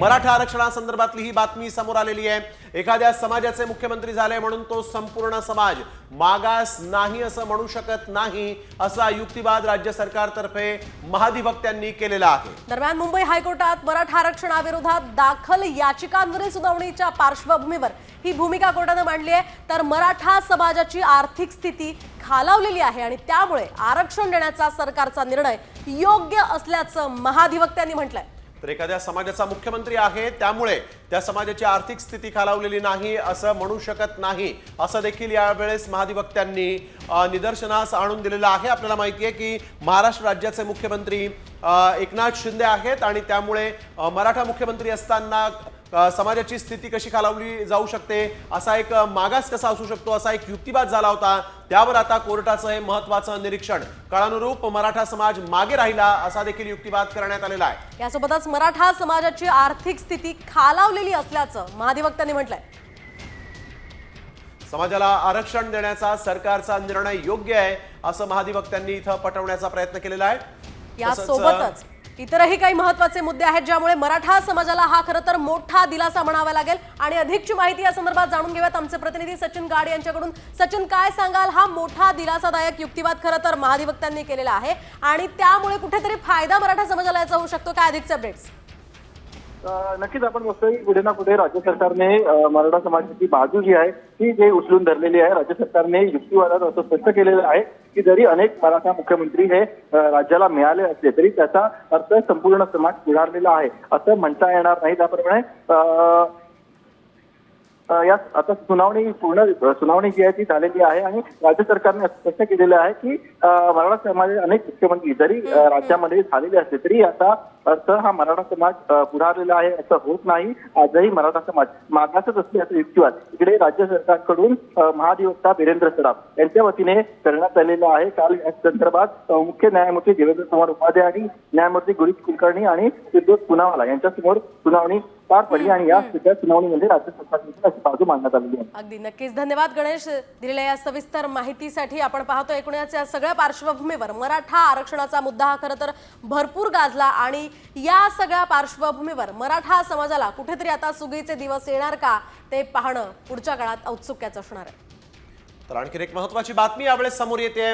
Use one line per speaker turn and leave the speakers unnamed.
मराठा आरक्षणासंदर्भातली ही बातमी समोर आलेली आहे। एखाद्या समाजाचे मुख्यमंत्री झाले म्हणून तो संपूर्ण समाज मागास नाही असं म्हणू शकत नाही, असा युक्तिवाद राज्य सरकारतर्फे महाधिवक्त्यांनी केलेला आहे।
दरम्यान मुंबई हायकोर्टात मराठा आरक्षणाविरोधात दाखल याचिकांवरील सुनावणीच्या पार्श्वभूमीवर ही भूमिका कोर्टाने मांडली आहे। तर मराठा समाजाची आर्थिक स्थिती खालावलेली आहे आणि त्यामुळे आरक्षण देण्याचा सरकारचा निर्णय योग्य असल्याचं महाधिवक्त्यांनी म्हटलंय।
तर एखाद्या समाजाचा मुख्यमंत्री आहे त्यामुळे त्या समाजाची आर्थिक स्थिती खालावलेली नाही असं म्हणू शकत नाही, असं देखील यावेळेस महाधिवक्त्यांनी निदर्शनास आणून दिलेलं आहे। आपल्याला माहिती आहे की महाराष्ट्र राज्याचे मुख्यमंत्री एकनाथ शिंदे आहेत आणि त्यामुळे मराठा मुख्यमंत्री असताना समाजाची स्थिती कशी खालावली जाऊ शकते, असा एक मागास कसा असू शकतो, असा एक युक्तिवाद झाला होता। त्यावर आता कोर्टाचं हे महत्त्वाचं निरीक्षण, काळानुरूप मराठा समाज मागे राहिला असा देखील युक्तिवाद करण्यात आलेला आहे।
यासोबतच मराठा समाजाची आर्थिक स्थिती खालावलेली असल्याचं महाधिवक्त्यांनी म्हटलंय।
समाजाला आरक्षण देण्याचा सरकारचा निर्णय योग्य आहे असं महाधिवक्त्यांनी इथं पटवण्याचा प्रयत्न केलेला आहे।
यासोबतच इतरही काही महत्त्वाचे मुद्दे आहेत ज्यामुळे मराठा समाजाला हा खरं तर मोठा दिलासा म्हणावा लागेल। आणि अधिकची माहिती या संदर्भात जाणून घेऊयात आमचे प्रतिनिधी सचिन गाड यांच्याकडून। सचिन, काय सांगाल, हा मोठा दिलासादायक युक्तिवाद खरं तर महाधिवक्त्यांनी केलेला आहे आणि त्यामुळे कुठेतरी फायदा मराठा समाजाला याचा होऊ शकतो, काय अधिकचे अपडेट्स?
नक्कीच आपण बघतोय कुठे ना कुठे राज्य सरकारने मराठा समाजाची बाजू जी आहे ती जे उचलून धरलेली आहे। राज्य सरकारने युक्तिवादात असं स्पष्ट केलेलं आहे की जरी अनेक मराठा मुख्यमंत्री हे राज्याला मिळाले असले तरी त्याचा अर्थ संपूर्ण समाज सुधारलेला आहे असं म्हणता येणार नाही। त्याप्रमाणे या आता सुनावणी जी आहे ती झालेली आहे आणि राज्य सरकारने स्पष्ट केलेलं आहे की मराठा समाजाचे अनेक मुख्यमंत्री जरी राज्यामध्ये झालेले असले तरी याचा अर्थ हा मराठा समाज पुढारलेला आहे असं होत नाही। आजही मराठा समाज मागासच असल्याचा युक्तिवाद इकडे राज्य सरकारकडून महाधिवक्ता वीरेंद्र सराफ यांच्या वतीने करण्यात आलेला आहे। काल या संदर्भात मुख्य न्यायमूर्ती देवेंद्र कुमार उपाध्याय आणि न्यायमूर्ती गिरीश कुलकर्णी आणि फिरदौस पुनावाला यांच्यासमोर सुनावणी पार पडली आणि या सुनावणीमध्ये राज्य सरकारने अशी बाजू मांडण्यात आलेली आहे।
अगदी नक्कीच धन्यवाद गणेश, दिलेल्या या सविस्तर माहितीसाठी। आपण पाहतो एकूणच या सगळ्या पार्श्वभूमीवर मराठा आरक्षणाचा मुद्दा हा खरं तर भरपूर गाजला आणि या सगळ्या पार्श्वभूमीवर मराठा समाजाला कुठेतरी आता सुगीचे दिवस येणार का ते पाहणं पुढच्या काळात औत्सुक्याचं असणार आहे।
तर आणखी एक महत्त्वाची बातमी यावेळेस समोर येते।